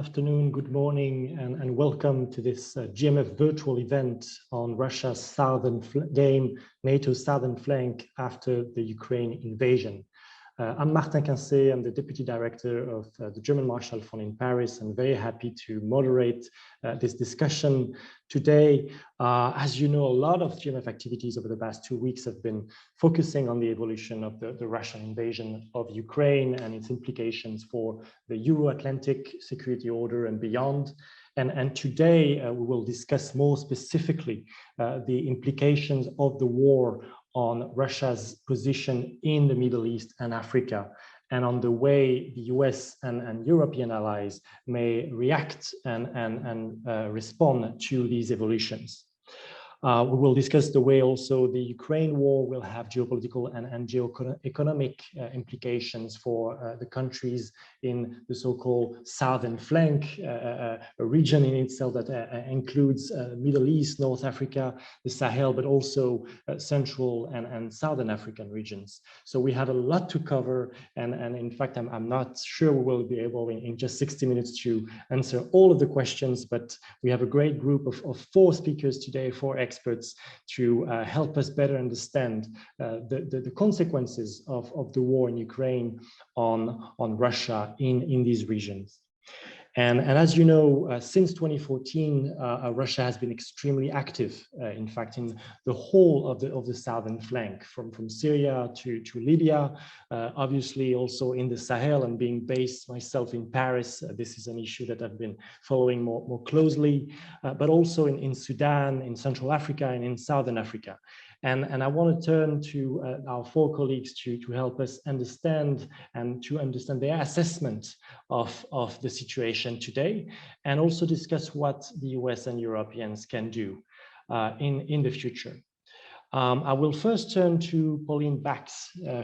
afternoon, good morning, and welcome to this GMF virtual event on Russia's southern NATO's southern flank after the Ukraine invasion. I'm Martin Quencez, I'm the Deputy Director of the German Marshal Fund in Paris, and very happy to moderate this discussion today. As you know, a lot of GMF activities over the past 2 weeks have been focusing on the evolution of the Russian invasion of Ukraine and its implications for the Euro-Atlantic security order and beyond. And today we will discuss more specifically the implications of the war on Russia's position in the Middle East and Africa, and on the way the US and European allies may react and respond to these evolutions. We will discuss the way also the Ukraine war will have geopolitical and geoeconomic implications for the countries in the so-called southern flank, a region in itself that includes Middle East, North Africa, the Sahel, but also Central and Southern African regions. So we have a lot to cover, and in fact, I'm not sure we will be able in just 60 minutes to answer all of the questions, but we have a great group of 4 speakers today, 4 experts to help us better understand the consequences of the war in Ukraine on Russia in these regions. And as you know, since 2014, Russia has been extremely active, in fact, in the whole of the southern flank, from Syria to Libya, obviously also in the Sahel, and being based myself in Paris, this is an issue that I've been following more closely, but also in Sudan, in Central Africa, and in Southern Africa. And I want to turn to our 4 colleagues to help us understand and to understand their assessment of the situation today, and also discuss what the US and Europeans can do in the future. I will first turn to Pauline,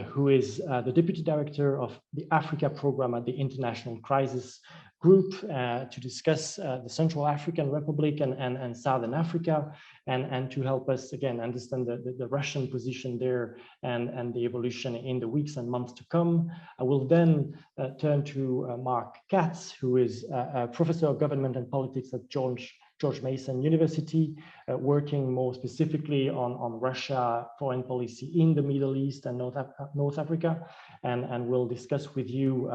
who is the Deputy Director of the Africa Program at the International Crisis Group, to discuss the Central African Republic and Southern Africa, and to help us again understand the Russian position there and the evolution in the weeks and months to come. I will then turn to Mark Katz, who is a Professor of Government and Politics at George Mason University, working more specifically on Russia foreign policy in the Middle East and North Africa, and we'll discuss with you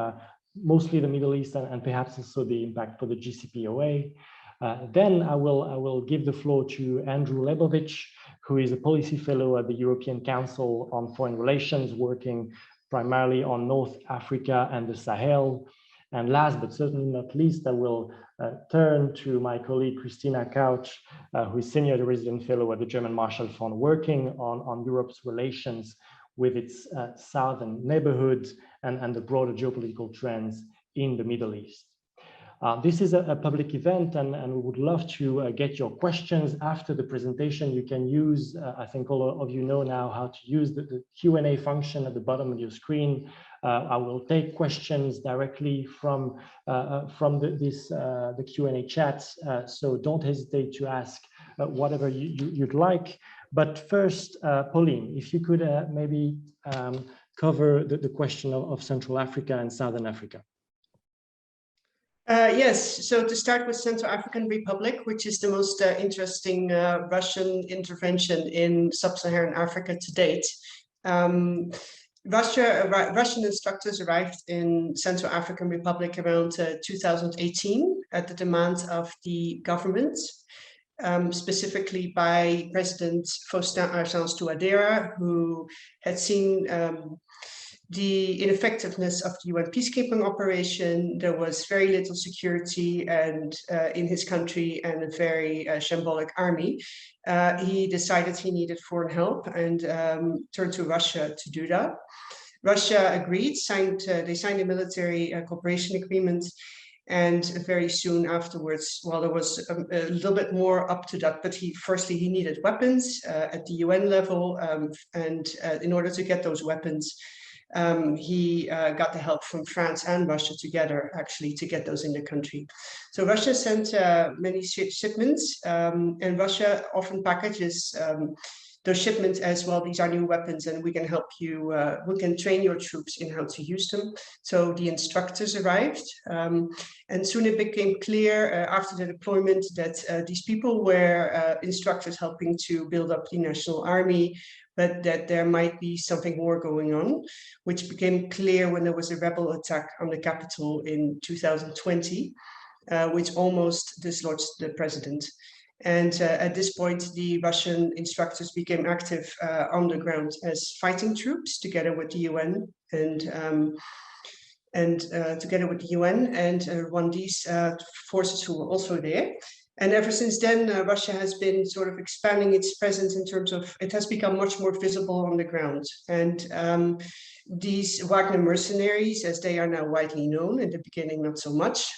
mostly the Middle East and perhaps also the impact for the GCPOA. Then I will give the floor to Andrew Lebovich, who is a policy fellow at the European Council on Foreign Relations, working primarily on North Africa and the Sahel. And last but certainly not least, I will turn to my colleague Kristina Kausch, who is Senior Resident Fellow at the German Marshal Fund, working on Europe's relations with its southern neighborhood and the broader geopolitical trends in the Middle East. This is a public event, and we would love to get your questions after the presentation. You can use, I think all of you know now how to use the Q&A function at the bottom of your screen. I will take questions directly from the Q&A chat, so don't hesitate to ask whatever you'd like. But first, Pauline, if you could maybe cover the question of Central Africa and Southern Africa. Yes, so to start with Central African Republic, which is the most interesting Russian intervention in Sub-Saharan Africa to date. Russian instructors arrived in Central African Republic around 2018 at the demand of the government, specifically by President Faustin Archange Touadéra, who had seen the ineffectiveness of the UN peacekeeping operation. There was very little security and in his country, and a very shambolic army. He decided he needed foreign help and turned to Russia to do that. Russia agreed, they signed a military cooperation agreement, and very soon afterwards, well, there was a little bit more up to that, but firstly he needed weapons at the UN level, and in order to get those weapons, he got the help from France and Russia together, actually, to get those in the country. So Russia sent many shipments, and Russia often packages those shipments as well. These are new weapons, and we can help you. We can train your troops in how to use them. So the instructors arrived, and soon it became clear after the deployment that these people were instructors helping to build up the national army, but that there might be something more going on, which became clear when there was a rebel attack on the capital in 2020, which almost dislodged the president. And at this point, the Russian instructors became active on the ground as fighting troops together with the UN and Rwandese forces who were also there. And ever since then, Russia has been sort of expanding its presence in terms of, it has become much more visible on the ground. And these Wagner mercenaries, as they are now widely known, in the beginning not so much,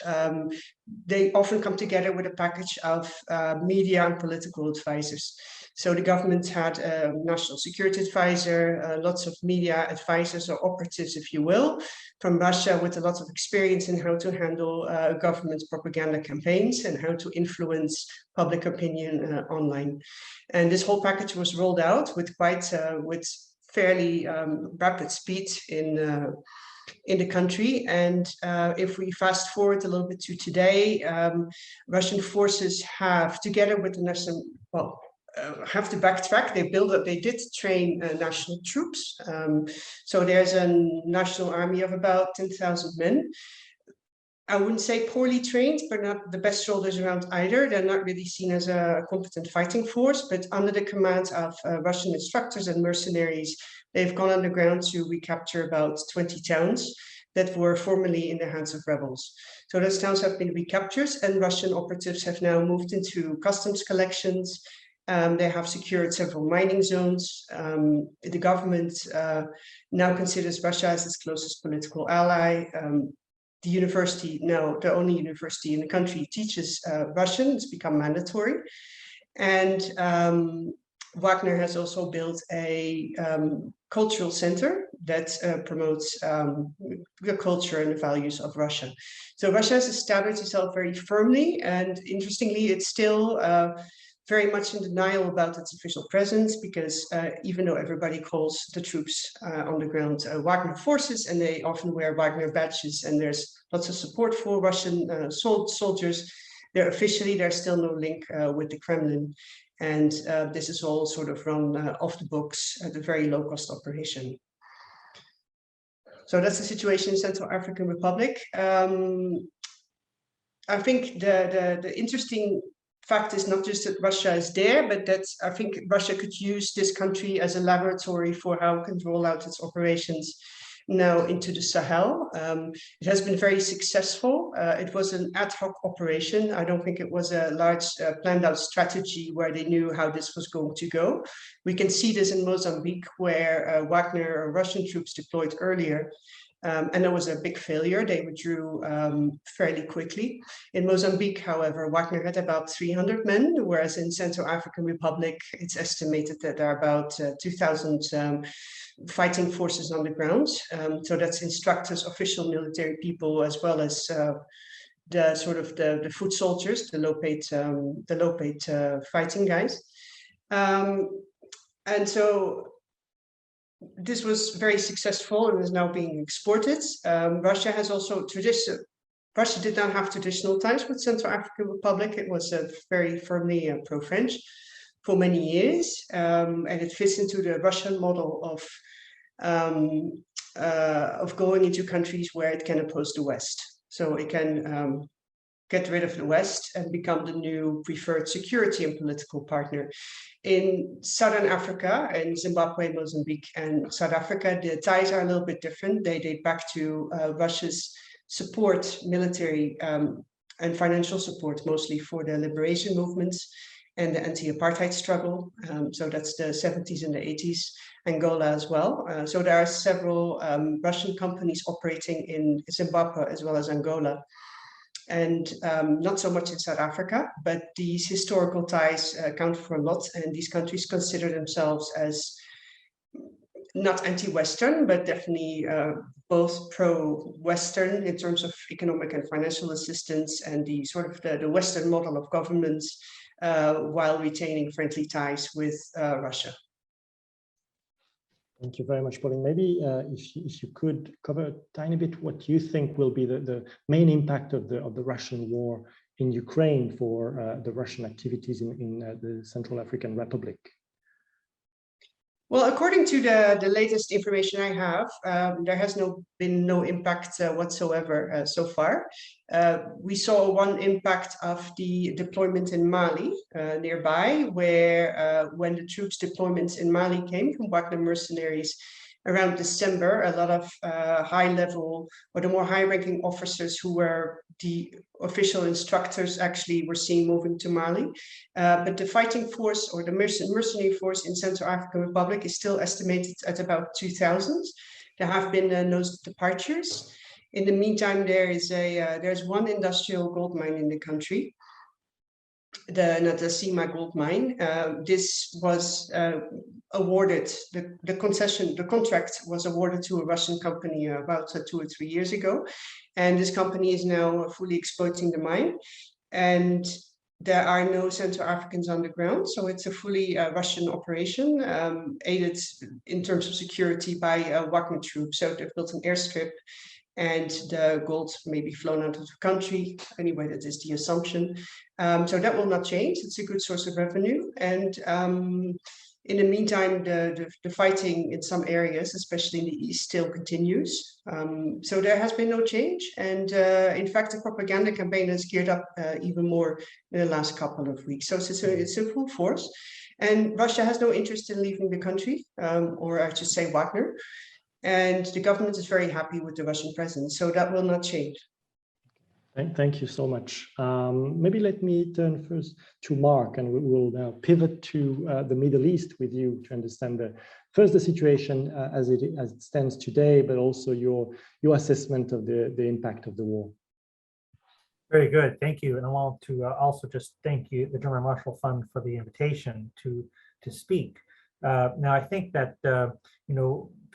they often come together with a package of media and political advisors. So the government had a national security advisor, lots of media advisors or operatives, if you will, from Russia with a lot of experience in how to handle government propaganda campaigns and how to influence public opinion online. And this whole package was rolled out with fairly rapid speed in the country. And if we fast forward a little bit to today, Russian forces have, together with the national, have to backtrack. They did train national troops. So there's a national army of about 10,000 men. I wouldn't say poorly trained, but not the best shoulders around either. They're not really seen as a competent fighting force, but under the command of Russian instructors and mercenaries, they've gone underground to recapture about 20 towns that were formerly in the hands of rebels. So those towns have been recaptured, and Russian operatives have now moved into customs collections. They have secured several mining zones. The government now considers Russia as its closest political ally. The university, now the only university in the country, teaches Russian. It's become mandatory. And Wagner has also built a cultural center that promotes the culture and the values of Russia. So Russia has established itself very firmly, and interestingly, it's still very much in denial about its official presence, because even though everybody calls the troops on the ground Wagner forces, and they often wear Wagner badges, and there's lots of support for Russian soldiers, there's still no link with the Kremlin. And this is all sort of run off the books at a very low-cost operation. So that's the situation in Central African Republic. I think the interesting fact is not just that Russia is there, but that I think Russia could use this country as a laboratory for how it can roll out its operations now into the Sahel. It has been very successful. It was an ad hoc operation. I don't think it was a large planned out strategy where they knew how this was going to go. We can see this in Mozambique, where Wagner Russian troops deployed earlier. And that was a big failure. They withdrew fairly quickly. In Mozambique, however, Wagner had about 300 men, whereas in Central African Republic, it's estimated that there are about 2,000 fighting forces on the ground. So that's instructors, official military people, as well as the foot soldiers, the low-paid fighting guys. And so this was very successful and is now being exported. Russia has also Russia did not have traditional ties with Central African Republic. It was very firmly pro-French for many years, and it fits into the Russian model of going into countries where it can oppose the West. So it can get rid of the West and become the new preferred security and political partner. In Southern Africa, and Zimbabwe, Mozambique, and South Africa, the ties are a little bit different. They date back to Russia's support, military and financial support, mostly for the liberation movements and the anti-apartheid struggle. So that's the 70s and the 80s, Angola as well. So there are several Russian companies operating in Zimbabwe as well as Angola, and not so much in South Africa, but these historical ties count for a lot, and these countries consider themselves as not anti-Western, but definitely both pro-Western in terms of economic and financial assistance, and the sort of the Western model of governments, while retaining friendly ties with Russia. Thank you very much, Pauline. Maybe if you could cover a tiny bit what you think will be the main impact of the Russian war in Ukraine for the Russian activities in the Central African Republic. Well, according to the latest information I have, there has been no impact whatsoever so far. We saw one impact of the deployment in Mali nearby, where when the troops deployments in Mali came from Wagner mercenaries around December, a lot of high-level or the more high-ranking officers who were the official instructors actually were seen moving to Mali. But the fighting force or the mercenary force in Central African Republic is still estimated at about 2,000. There have been no departures. In the meantime, there's one industrial gold mine in the country, the Natasima gold mine. This was awarded, the contract was awarded to a Russian company about 2 or 3 years ago. And this company is now fully exploiting the mine. And there are no Central Africans on the ground. So it's a fully Russian operation, aided in terms of security by Wagner troops. So they've built an airstrip, and the gold may be flown out of the country. Anyway, that is the assumption. So that will not change. It's a good source of revenue. And in the meantime, the fighting in some areas, especially in the east, still continues. So there has been no change. And in fact, the propaganda campaign has geared up even more in the last couple of weeks. So it's in full force. And Russia has no interest in leaving the country, or I should say Wagner. And the government is very happy with the Russian presence. So that will not change. Thank you so much. Maybe let me turn first to Mark, and we will now pivot to the Middle East with you to understand the situation as it stands today, but also your assessment of the impact of the war. Very good, thank you. And I want to also just thank you, the German Marshall Fund, for the invitation to speak. Now, I think that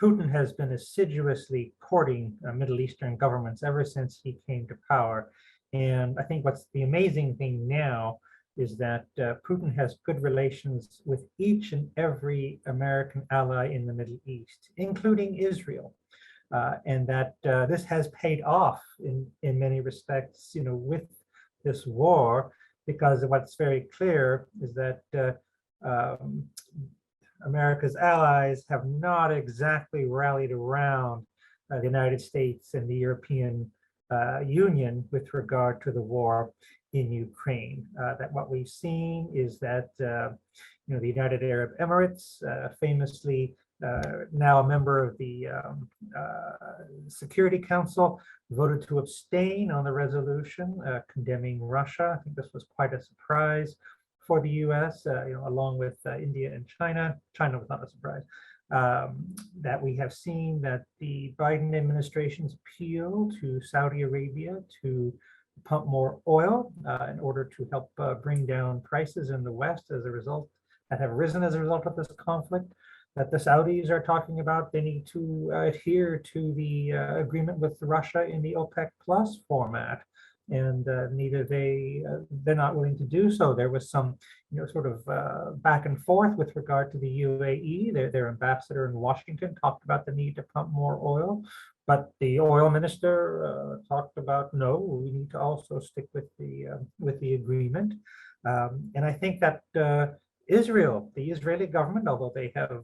Putin has been assiduously courting Middle Eastern governments ever since he came to power. And I think what's the amazing thing now is that Putin has good relations with each and every American ally in the Middle East, including Israel. And that this has paid off in many respects, with this war, because what's very clear is that America's allies have not exactly rallied around the United States and the European Union with regard to the war in Ukraine. That what we've seen is that the United Arab Emirates, famously now a member of the Security Council, voted to abstain on the resolution condemning Russia. I think this was quite a surprise for the U.S., along with India and China. China was not a surprise. That we have seen that the Biden administration's appeal to Saudi Arabia to pump more oil in order to help bring down prices in the West as a result, that have risen as a result of this conflict, that the Saudis are talking about they need to adhere to the agreement with Russia in the OPEC Plus format. And neither they're not willing to do so. There was some, sort of back and forth with regard to the UAE. Their ambassador in Washington talked about the need to pump more oil, but the oil minister talked about, no, we need to also stick with the agreement. And I think that Israel, the Israeli government, although they have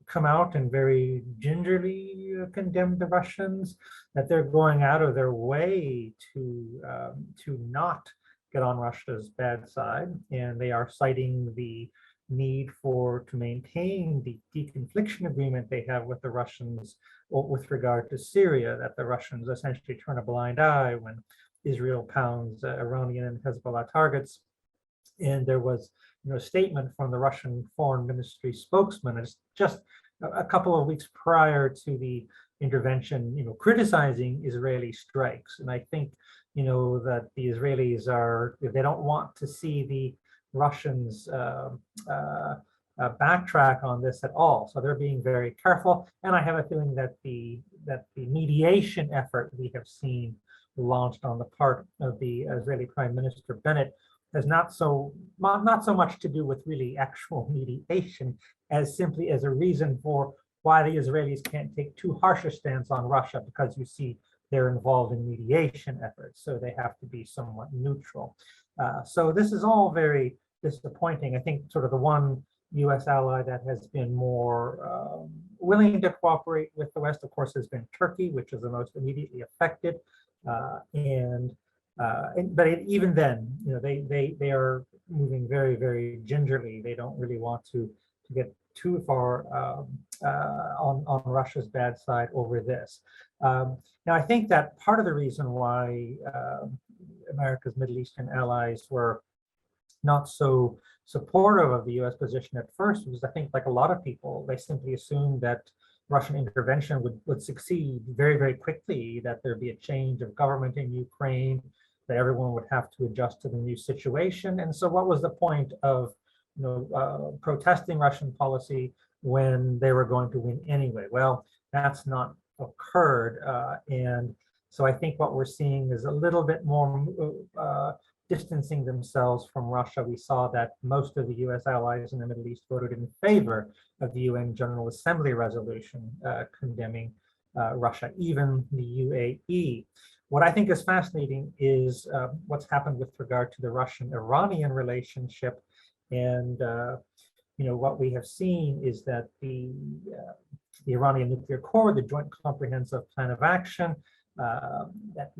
come out and very gingerly condemned the Russians, that they're going out of their way to not get on Russia's bad side, and they are citing the need to maintain the deconfliction agreement they have with the Russians with regard to Syria, that the Russians essentially turn a blind eye when Israel pounds Iranian and Hezbollah targets. And there was a statement from the Russian Foreign Ministry spokesman just a couple of weeks prior to the intervention, criticizing Israeli strikes. And I think, that the Israelis they don't want to see the Russians backtrack on this at all. So they're being very careful. And I have a feeling that the mediation effort we have seen launched on the part of the Israeli Prime Minister Bennett has not so much to do with really actual mediation as simply as a reason for why the Israelis can't take too harsh a stance on Russia, because you see they're involved in mediation efforts, so they have to be somewhat neutral. So this is all very disappointing. I think sort of the one US ally that has been more willing to cooperate with the West, of course, has been Turkey, which is the most immediately affected. But even then, you know, they are moving very, very gingerly. They don't really want to get too far on Russia's bad side over this. Now, I think that part of the reason why America's Middle Eastern allies were not so supportive of the US position at first was, I think, like a lot of people, they simply assumed that Russian intervention would succeed very, very quickly, that there'd be a change of government in Ukraine, that everyone would have to adjust to the new situation. And so what was the point of protesting Russian policy when they were going to win anyway? Well, that's not occurred. And so I think what we're seeing is a little bit more distancing themselves from Russia. We saw that most of the US allies in the Middle East voted in favor of the UN General Assembly resolution condemning Russia, even the UAE. What I think is fascinating is what's happened with regard to the Russian-Iranian relationship. And what we have seen is that the Iranian nuclear core, the Joint Comprehensive Plan of Action, that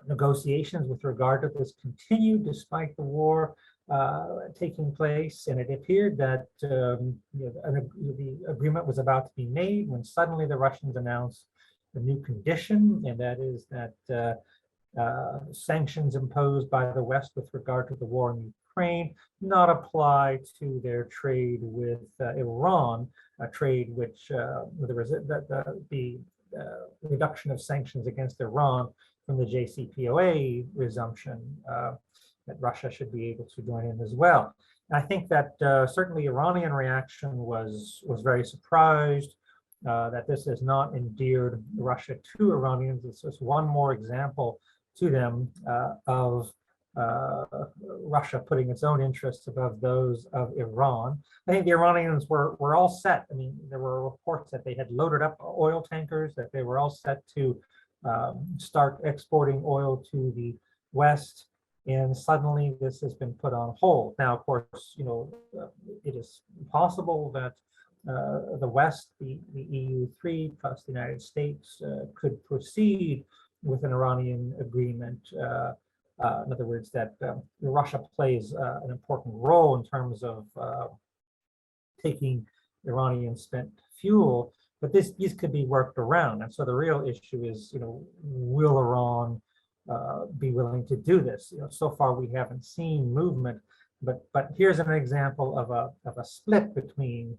negotiations with regard to this continued despite the war taking place, and it appeared that the agreement was about to be made when suddenly the Russians announced a new condition, and that is that sanctions imposed by the West with regard to the war in Ukraine not apply to their trade with Iran, a trade which the reduction of sanctions against Iran from the JCPOA resumption, that Russia should be able to join in as well. And I think that certainly Iranian reaction was very surprised that this has not endeared Russia to Iranians. It's just one more example to them of Russia putting its own interests above those of Iran. I think the Iranians were all set. I mean, there were reports that they had loaded up oil tankers, that they were all set to start exporting oil to the West, and suddenly this has been put on hold. Now, of course, it is possible that the West, the EU3 plus the United States could proceed with an Iranian agreement. In other words, that Russia plays an important role in terms of taking Iranian spent fuel, but these could be worked around. And so the real issue is, will Iran be willing to do this? So far we haven't seen movement, but here's an example of a split between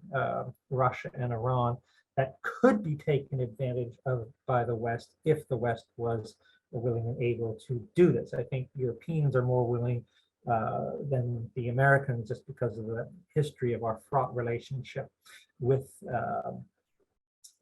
Russia and Iran that could be taken advantage of by the West if the West was willing and able to do this. I think Europeans are more willing than the Americans, just because of the history of our fraught relationship with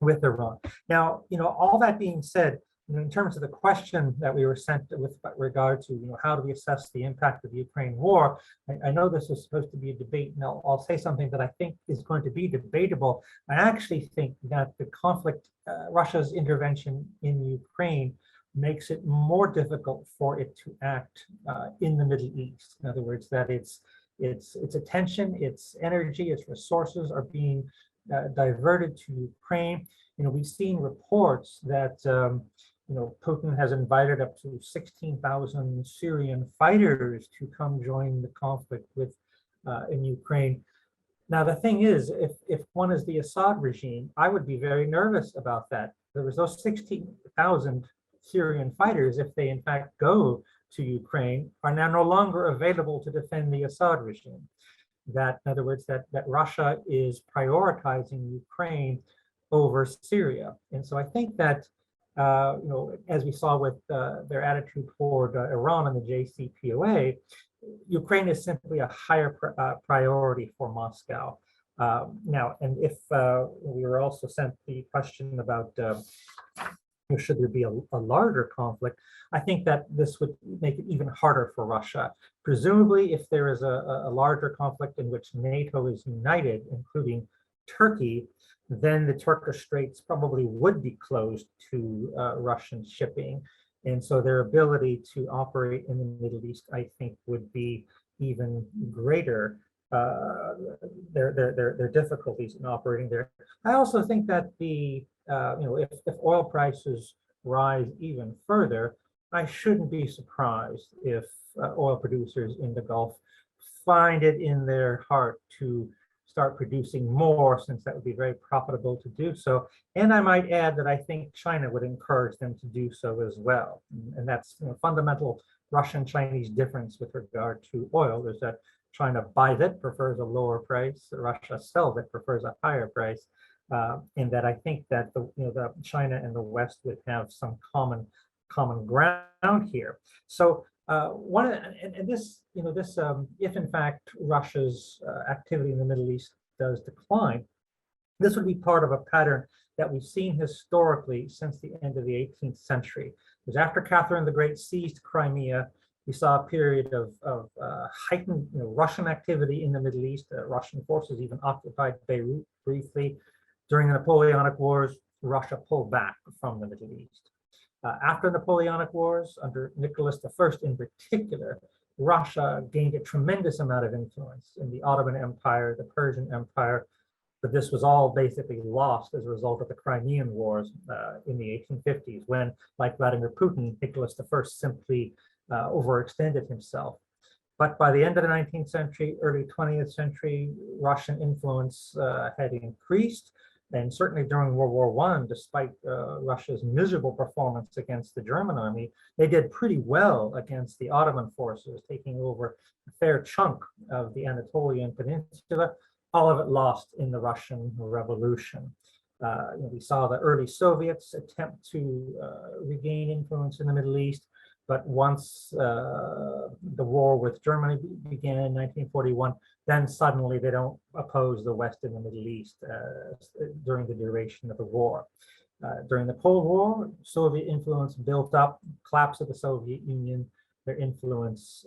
Iran. Now, all that being said, in terms of the question that we were sent with regard to, how do we assess the impact of the Ukraine war, I know this is supposed to be a debate, and I'll say something that I think is going to be debatable. I actually think that the conflict, Russia's intervention in Ukraine, makes it more difficult for it to act in the Middle East. In other words, that its attention, its energy, its resources are being diverted to Ukraine. We've seen reports that Putin has invited up to 16,000 Syrian fighters to come join the conflict with in Ukraine. Now, the thing is, if one is the Assad regime, I would be very nervous about that. There was those 16,000 Syrian fighters, if they in fact go to Ukraine, are now no longer available to defend the Assad regime. That, in other words, that Russia is prioritizing Ukraine over Syria. And so I think that, as we saw with their attitude toward Iran and the JCPOA, Ukraine is simply a higher priority for Moscow. Now, and if we were also sent the question about should there be a larger conflict, I think that this would make it even harder for Russia. Presumably, if there is a larger conflict in which NATO is united, including Turkey, then the Turkish Straits probably would be closed to Russian shipping. And so their ability to operate in the Middle East, I think, would be even greater. Their difficulties in operating there. I also think that if oil prices rise even further, I shouldn't be surprised if oil producers in the Gulf find it in their heart to start producing more, since that would be very profitable to do so. And I might add that I think China would encourage them to do so as well. And that's fundamental Russian-Chinese difference with regard to oil, is that China buys it, prefers a lower price. Russia sells it, prefers a higher price. And that I think that the China and the West would have some common ground here. So if in fact Russia's activity in the Middle East does decline, this would be part of a pattern that we've seen historically since the end of the 18th century. Because after Catherine the Great seized Crimea, we saw a period of heightened Russian activity in the Middle East. Russian forces even occupied Beirut briefly. During the Napoleonic Wars, Russia pulled back from the Middle East. After the Napoleonic Wars, under Nicholas I in particular, Russia gained a tremendous amount of influence in the Ottoman Empire, the Persian Empire, but this was all basically lost as a result of the Crimean Wars in the 1850s, when, like Vladimir Putin, Nicholas I simply overextended himself. But by the end of the 19th century, early 20th century, Russian influence had increased. And certainly during World War I, despite Russia's miserable performance against the German army, they did pretty well against the Ottoman forces, taking over a fair chunk of the Anatolian Peninsula, all of it lost in the Russian Revolution. We saw the early Soviets attempt to regain influence in the Middle East, but once the war with Germany began in 1941, then suddenly they don't oppose the West in the Middle East during the duration of the war. During the Cold War, Soviet influence built up, collapse of the Soviet Union, their influence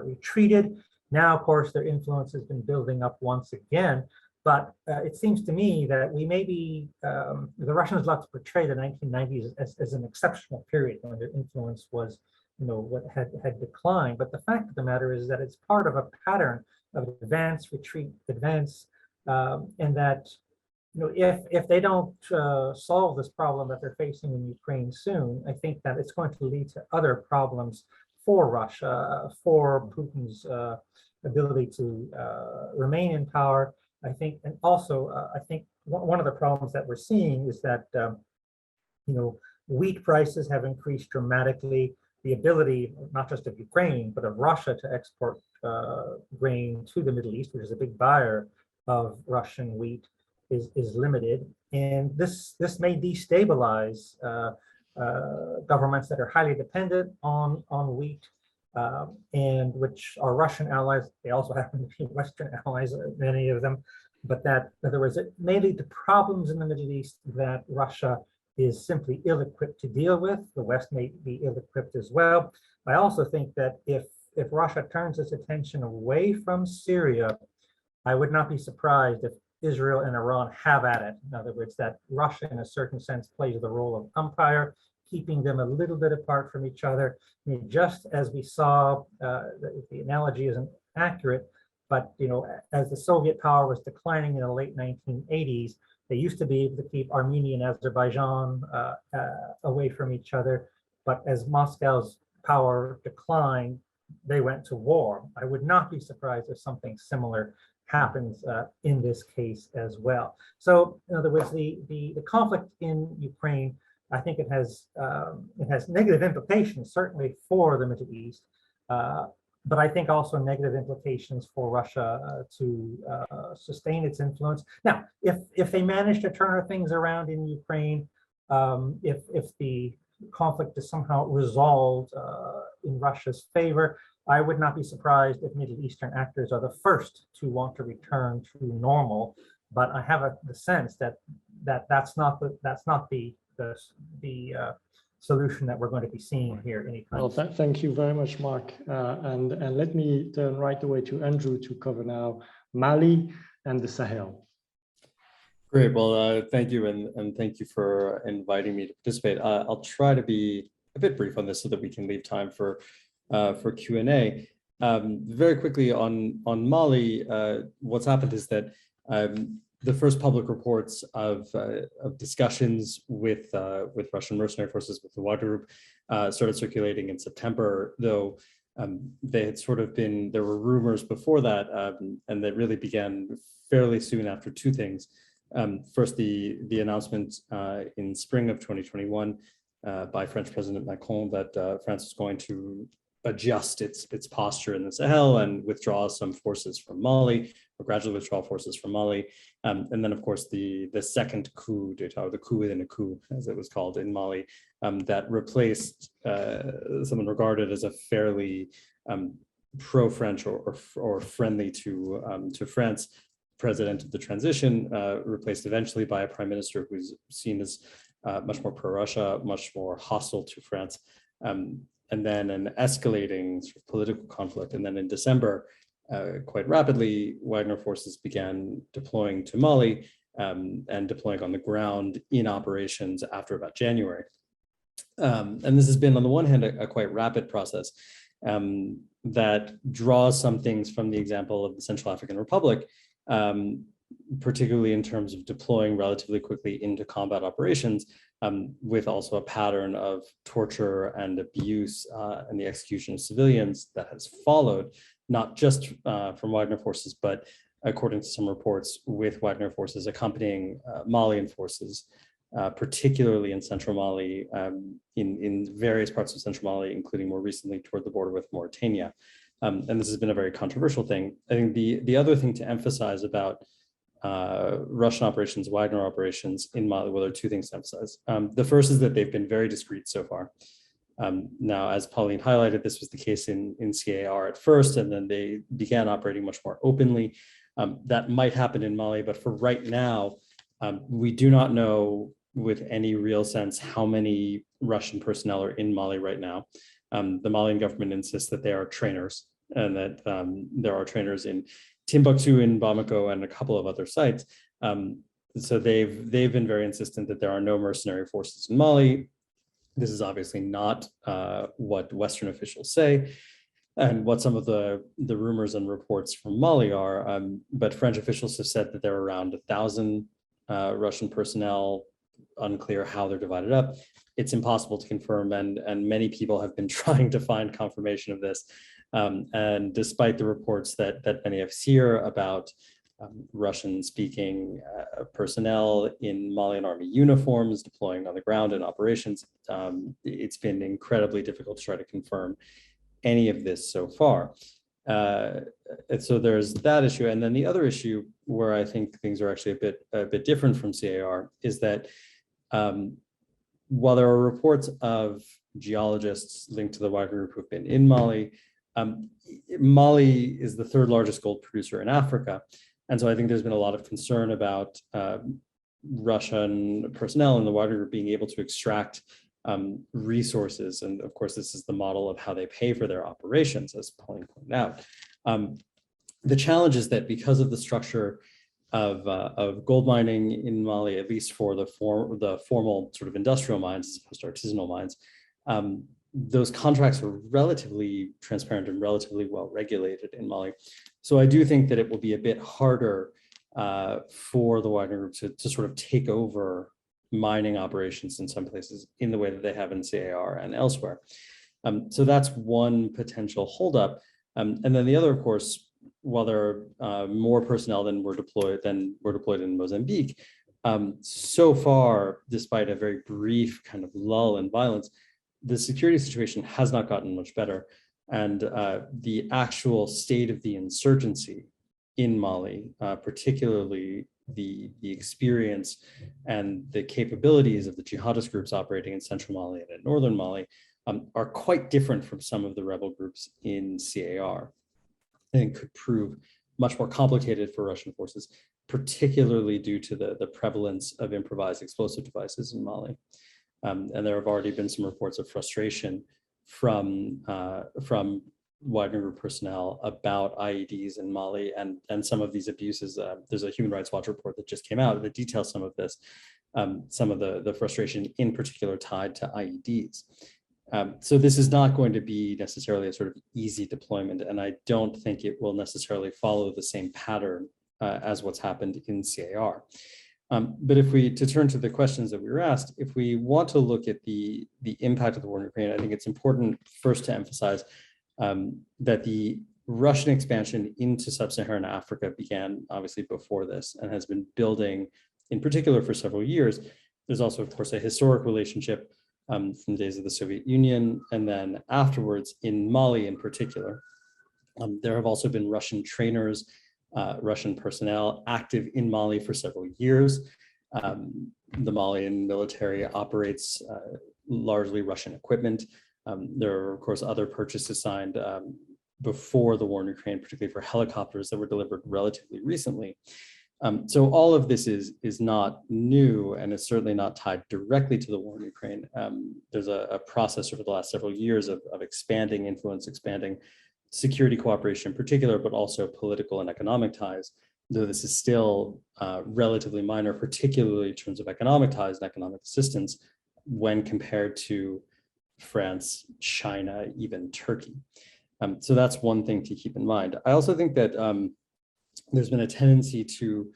retreated. Now, of course, their influence has been building up once again. But it seems to me that we may be, the Russians love to portray the 1990s as an exceptional period when their influence was, what had declined. But the fact of the matter is that it's part of a pattern of advance, retreat, advance, and that, if they don't solve this problem that they're facing in Ukraine soon, I think that it's going to lead to other problems for Russia, for Putin's ability to remain in power. I think, and also, I think one of the problems that we're seeing is that, wheat prices have increased dramatically. The ability, not just of Ukraine, but of Russia to export grain to the Middle East, which is a big buyer of Russian wheat, is limited. And this may destabilize governments that are highly dependent on wheat, and which are Russian allies. They also happen to be Western allies, many of them, but that, in other words, it may lead to problems in the Middle East that Russia is simply ill-equipped to deal with. The West may be ill-equipped as well. I also think that if Russia turns its attention away from Syria, I would not be surprised if Israel and Iran have at it. In other words, that Russia, in a certain sense, plays the role of umpire, keeping them a little bit apart from each other. I mean, just as we saw, the analogy isn't accurate, but as the Soviet power was declining in the late 1980s, they used to be able to keep Armenia and Azerbaijan away from each other. But as Moscow's power declined, they went to war. I would not be surprised if something similar happens in this case as well. So, in other words, the conflict in Ukraine, I think it has negative implications, certainly for the Middle East, but I think also negative implications for Russia to sustain its influence. Now, if they manage to turn things around in Ukraine, if the conflict is somehow resolved in Russia's favor, I would not be surprised if Middle Eastern actors are the first to want to return to normal. But I have the sense that that's not the solution that we're going to be seeing here anytime. Well, thank you very much, Mark. And let me turn right away to Andrew to cover now Mali and the Sahel. Great. Well, thank you, and thank you for inviting me to participate. I'll try to be a bit brief on this so that we can leave time for Q&A. Very quickly on Mali, what's happened is that the first public reports of discussions with Russian mercenary forces, with the Wagner Group, started circulating in September, though they had sort of been, there were rumors before that, and that really began fairly soon after two things. First, the announcement in spring of 2021 by French President Macron that France was going to adjust its posture in the Sahel and withdraw some forces from Mali, or gradually withdraw forces from Mali. And then, of course, the second coup d'etat, the coup within a coup, as it was called in Mali, that replaced someone regarded as a fairly pro-French or friendly to France president of the transition, replaced eventually by a prime minister who's seen as much more pro-Russia, much more hostile to France, and then an escalating sort of political conflict. And then in December, quite rapidly, Wagner forces began deploying to Mali and deploying on the ground in operations after about January. And this has been, on the one hand, a quite rapid process that draws some things from the example of the Central African Republic, particularly in terms of deploying relatively quickly into combat operations, with also a pattern of torture and abuse and the execution of civilians that has followed, not just from Wagner forces, but according to some reports, with Wagner forces accompanying Malian forces, particularly in central Mali, in various parts of central Mali, including more recently toward the border with Mauritania. And this has been a very controversial thing. I think the other thing to emphasize about Russian operations, Wagner operations in Mali, well, there are two things to emphasize. The first is that they've been very discreet so far. Now, as Pauline highlighted, this was the case in CAR at first, and then they began operating much more openly. That might happen in Mali, but for right now, we do not know with any real sense how many Russian personnel are in Mali right now. The Malian government insists that they are trainers, and that there are trainers in Timbuktu, in Bamako, and a couple of other sites. So they've been very insistent that there are no mercenary forces in Mali. This is obviously not what Western officials say, and what some of the rumors and reports from Mali are. But French officials have said that there are around 1,000 Russian personnel, unclear how they're divided up. It's impossible to confirm, and many people have been trying to find confirmation of this. And despite the reports that many have here about Russian-speaking personnel in Malian army uniforms deploying on the ground in operations, it's been incredibly difficult to try to confirm any of this so far. And so there's that issue. And then the other issue where I think things are actually a bit different from CAR is that while there are reports of geologists linked to the Wagner Group who've been in Mali, Mali is the third largest gold producer in Africa. And so I think there's been a lot of concern about Russian personnel in the Wagner Group being able to extract resources. And of course, this is the model of how they pay for their operations, as Pauline pointed out. The challenge is that because of the structure of gold mining in Mali, at least for the formal sort of industrial mines as opposed to artisanal mines, those contracts are relatively transparent and relatively well regulated in Mali. So I do think that it will be a bit harder for the Wagner Group to sort of take over mining operations in some places in the way that they have in CAR and elsewhere. So that's one potential holdup. And then the other, of course, while there are more personnel than were deployed in Mozambique, so far, despite a very brief kind of lull in violence, the security situation has not gotten much better. And the actual state of the insurgency in Mali, particularly the experience and the capabilities of the jihadist groups operating in central Mali and in northern Mali, are quite different from some of the rebel groups in CAR. I think could prove much more complicated for Russian forces, particularly due to the prevalence of improvised explosive devices in Mali. And there have already been some reports of frustration from Wagner Group personnel about IEDs in Mali and some of these abuses. There's a Human Rights Watch report that just came out that details some of this, some of the frustration in particular tied to IEDs. So this is not going to be necessarily a sort of easy deployment, and I don't think it will necessarily follow the same pattern as what's happened in CAR. But if we, to turn to the questions that we were asked, if we want to look at the impact of the war in Ukraine, I think it's important first to emphasize that the Russian expansion into Sub-Saharan Africa began obviously before this and has been building in particular for several years. There's also, of course, a historic relationship from the days of the Soviet Union, and then afterwards in Mali in particular. There have also been Russian trainers, Russian personnel active in Mali for several years. The Malian military operates largely Russian equipment. There are, of course, other purchases signed before the war in Ukraine, particularly for helicopters that were delivered relatively recently. So all of this is not new, and it's certainly not tied directly to the war in Ukraine. There's a process over the last several years of expanding influence, expanding security cooperation in particular, but also political and economic ties, though this is still relatively minor, particularly in terms of economic ties and economic assistance when compared to France, China, even Turkey. So that's one thing to keep in mind. I also think that there's been a tendency to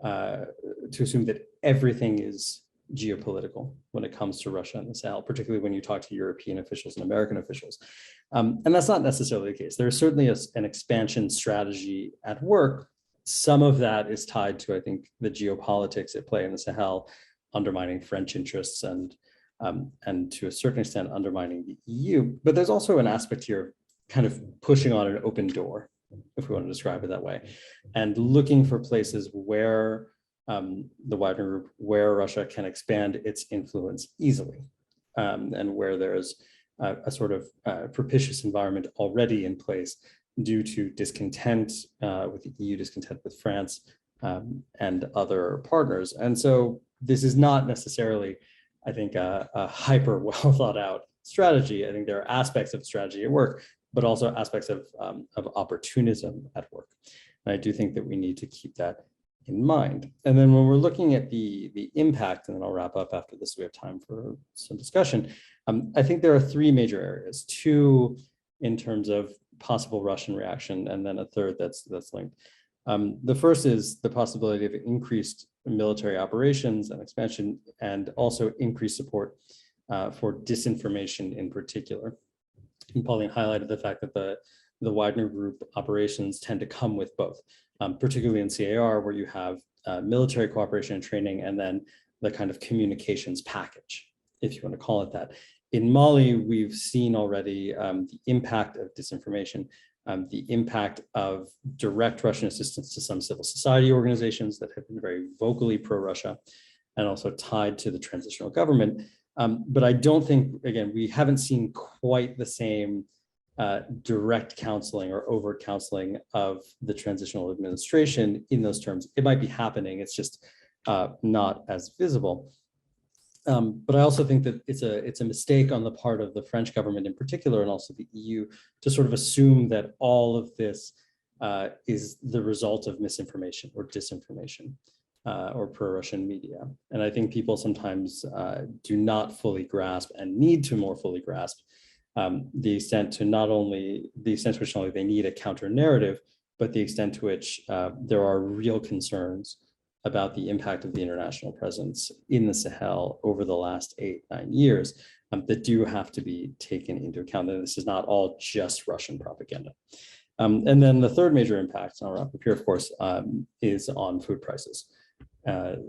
assume that everything is geopolitical when it comes to Russia and the Sahel, particularly when you talk to European officials and American officials. And that's not necessarily the case. There's certainly an expansion strategy at work. Some of that is tied to, I think, the geopolitics at play in the Sahel, undermining French interests and to a certain extent undermining the EU. But there's also an aspect here kind of pushing on an open door, if we want to describe it that way, and looking for places where the Wagner Group, where Russia can expand its influence easily, and where there's a sort of propitious environment already in place due to discontent with the EU, discontent with France, and other partners. And so this is not necessarily, I think, a hyper well thought out strategy. I think there are aspects of strategy at work, but also aspects of opportunism at work. And I do think that we need to keep that in mind. And then when we're looking at the impact, and then I'll wrap up after this, we have time for some discussion. I think there are three major areas, two in terms of possible Russian reaction, and then a third that's linked. The first is the possibility of increased military operations and expansion, and also increased support for disinformation in particular. And Pauline highlighted the fact that the Wagner Group operations tend to come with both, particularly in CAR, where you have military cooperation and training, and then the kind of communications package, if you want to call it that. In Mali, we've seen already the impact of disinformation, the impact of direct Russian assistance to some civil society organizations that have been very vocally pro-Russia, and also tied to the transitional government. But I don't think, again, we haven't seen quite the same direct counseling or overt counseling of the transitional administration in those terms. It might be happening, it's just not as visible. But I also think that it's a mistake on the part of the French government in particular, and also the EU, to sort of assume that all of this is the result of misinformation or disinformation or pro-Russian media. And I think people sometimes do not fully grasp, and need to more fully grasp, the extent to which not only they need a counter narrative, but the extent to which there are real concerns about the impact of the international presence in the Sahel over the last 8-9 years that do have to be taken into account. And this is not all just Russian propaganda. And then the third major impact, and I'll wrap up here, of course, is on food prices.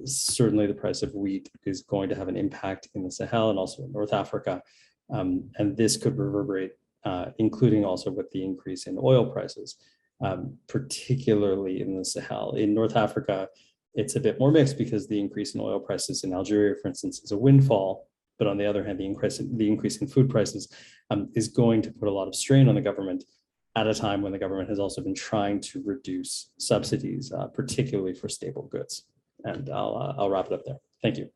Certainly the price of wheat is going to have an impact in the Sahel and also in North Africa. And this could reverberate, including also with the increase in oil prices, particularly in the Sahel. In North Africa, it's a bit more mixed because the increase in oil prices in Algeria, for instance, is a windfall. But on the other hand, the increase in food prices is going to put a lot of strain on the government at a time when the government has also been trying to reduce subsidies, particularly for staple goods. And I'll wrap it up there. Thank you.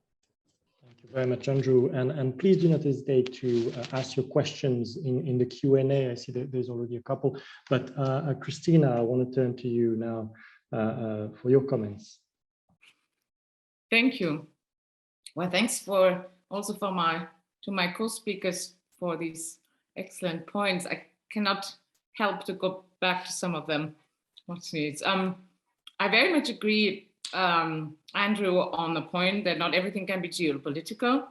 Thank you Very much, Andrew, and please do not hesitate to ask your questions in the Q&A. I see that there's already a couple, but Kristina, I want to turn to you now for your comments. Thank you. Well, thanks for also to my co-speakers for these excellent points. I cannot help to go back to some of them. What's needs? I very much agree, Andrew, on the point that not everything can be geopolitical.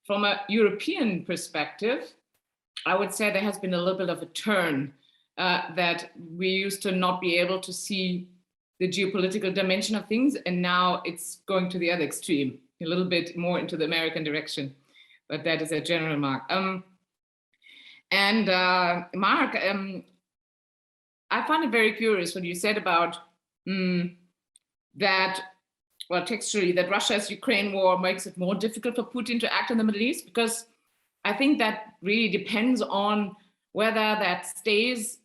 From a European perspective, I would say there has been a little bit of a turn that we used to not be able to see the geopolitical dimension of things, and now it's going to the other extreme, a little bit more into the American direction, but that is a general mark. Mark, I find it very curious what you said about that, well, textually, that Russia's Ukraine war makes it more difficult for Putin to act in the Middle East, because I think that really depends on whether it stays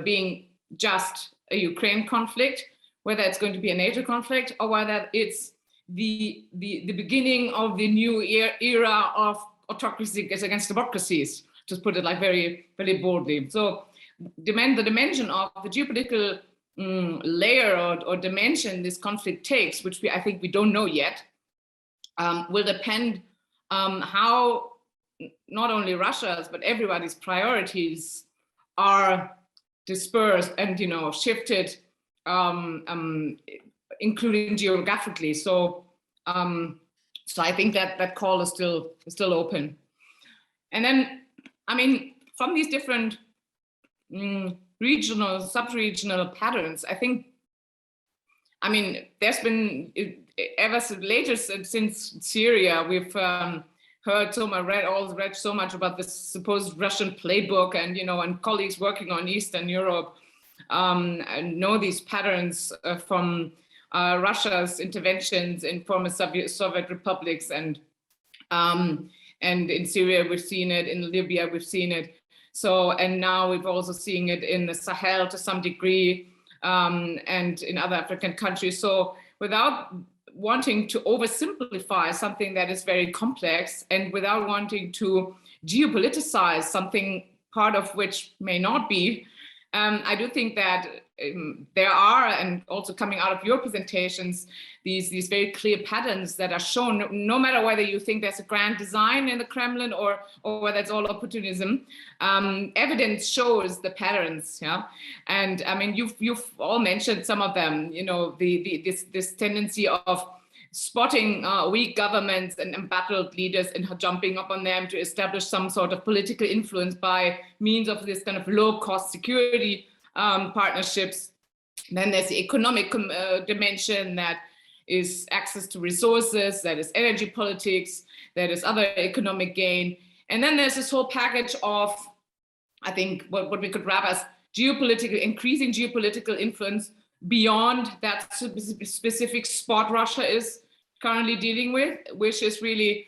being just a Ukraine conflict, whether it's going to be a NATO conflict, or whether it's the beginning of the new era of autocracy against democracies, to put it like very, very boldly. So the dimension of the geopolitical layer or dimension this conflict takes, which I think we don't know yet, will depend how not only Russia's, but everybody's priorities are dispersed and, shifted, including geographically. So I think that call is still open. And then, I mean, from these different regional, sub-regional patterns, I think, I mean, there's been since Syria, we've read so much about this supposed Russian playbook, and and colleagues working on Eastern Europe know these patterns from Russia's interventions in former Soviet republics, and in Syria we've seen it, in Libya we've seen it. So, and now we've also seen it in the Sahel to some degree, and in other African countries. So without wanting to oversimplify something that is very complex, and without wanting to geopoliticize something, part of which may not be, I do think that there are, and also coming out of your presentations, these very clear patterns that are shown, no matter whether you think there's a grand design in the Kremlin or whether it's all opportunism. Evidence shows the patterns, yeah. And I mean, you've all mentioned some of them. This tendency of spotting weak governments and embattled leaders and jumping up on them to establish some sort of political influence by means of this kind of low-cost security partnerships. Then there's the economic dimension, that is access to resources, that is energy politics, that is other economic gain. And then there's this whole package of, I think, what we could wrap as increasing geopolitical influence beyond that specific spot Russia is currently dealing with, which is really,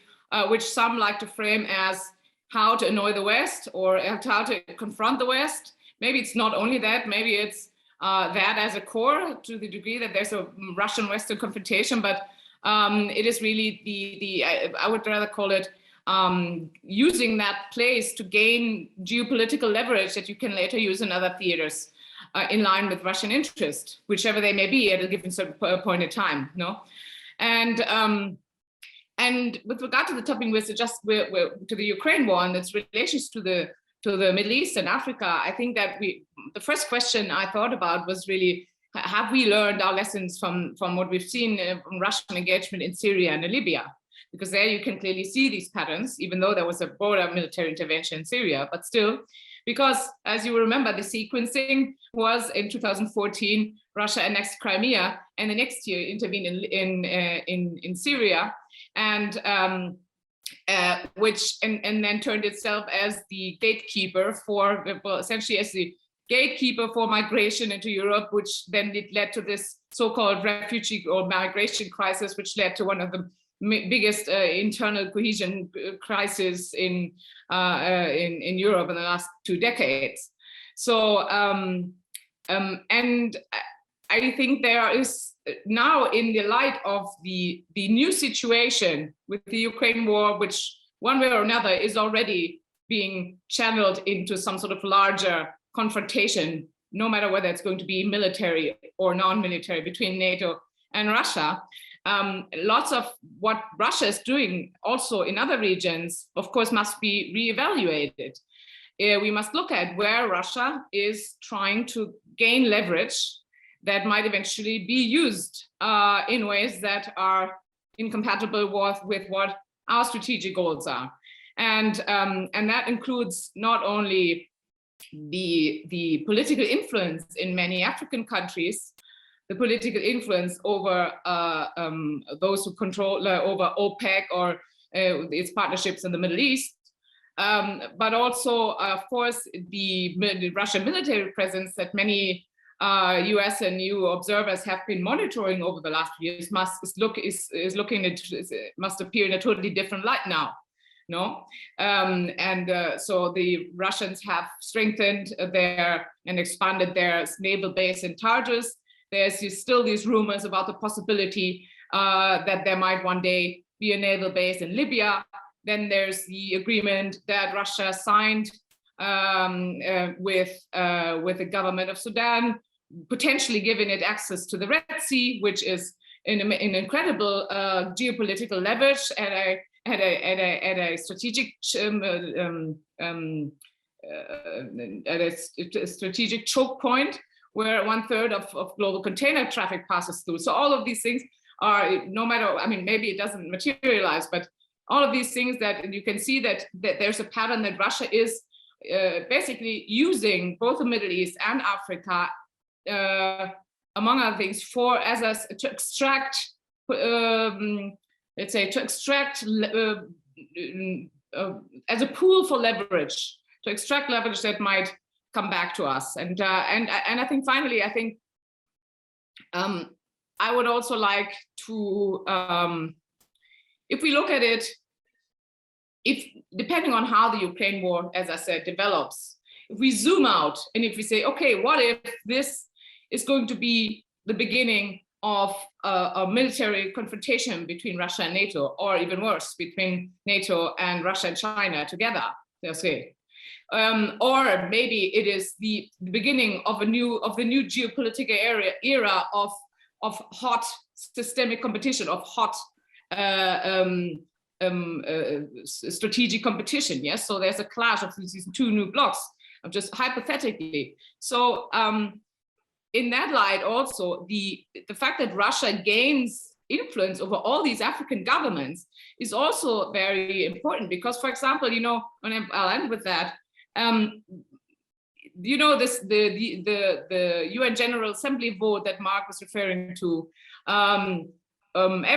which some like to frame as how to annoy the West, or how to confront the West. Maybe it's not only that, maybe it's that as a core, to the degree that there's a Russian-Western confrontation, but it is really I would rather call it using that place to gain geopolitical leverage that you can later use in other theaters in line with Russian interest, whichever they may be at a given point in time, no? And with regard to the topic we're to the Ukraine war and its relations to the Middle East and Africa, I think that the first question I thought about was really, have we learned our lessons from what we've seen from Russian engagement in Syria and Libya? Because there you can clearly see these patterns, even though there was a broader military intervention in Syria, but still, because as you remember, the sequencing was in 2014, Russia annexed Crimea, and the next year intervened in Syria, and which then turned itself as the gatekeeper for, well, essentially as the gatekeeper for migration into Europe, which then led to this so-called refugee or migration crisis, which led to one of the biggest internal cohesion crisis in Europe in the last 2 decades. So, and I think there is now, in the light of the new situation with the Ukraine war, which one way or another is already being channeled into some sort of larger confrontation, no matter whether it's going to be military or non-military between NATO and Russia. Lots of what Russia is doing also in other regions, of course, must be reevaluated. We must look at where Russia is trying to gain leverage that might eventually be used in ways that are incompatible with what our strategic goals are. And that includes not only the political influence in many African countries, the political influence over those who control over OPEC or its partnerships in the Middle East, but also, of course, the Russian military presence that many US and EU observers have been monitoring over the last few years must appear in a totally different light now. No, so the Russians have strengthened and expanded their naval base in Tartus. There's still these rumors about the possibility that there might one day be a naval base in Libya. Then there's the agreement that Russia signed with the government of Sudan, potentially giving it access to the Red Sea, which is an incredible geopolitical leverage at a strategic choke point where 1/3 of global container traffic passes through. So all of these things are, no matter, I mean, maybe it doesn't materialize, but all of these things that you can see that there's a pattern that Russia is basically using both the Middle East and Africa, among other things, to extract, let's say, as a pool for leverage, to extract leverage that might come back to us. And I think finally, I would also like to, if we look at it, depending on how the Ukraine war, as I said, develops, if we zoom out and if we say, okay, what if this is going to be the beginning of a military confrontation between Russia and NATO, or even worse, between NATO and Russia and China together, they'll say. Or maybe it is the beginning of the new geopolitical era of hot systemic competition, of hot strategic competition. Yes, so there's a clash of these two new blocks, just hypothetically. So in that light, also the fact that Russia gains influence over all these African governments is also very important, because, for example, I'll end with that. The UN General Assembly vote that Mark was referring to,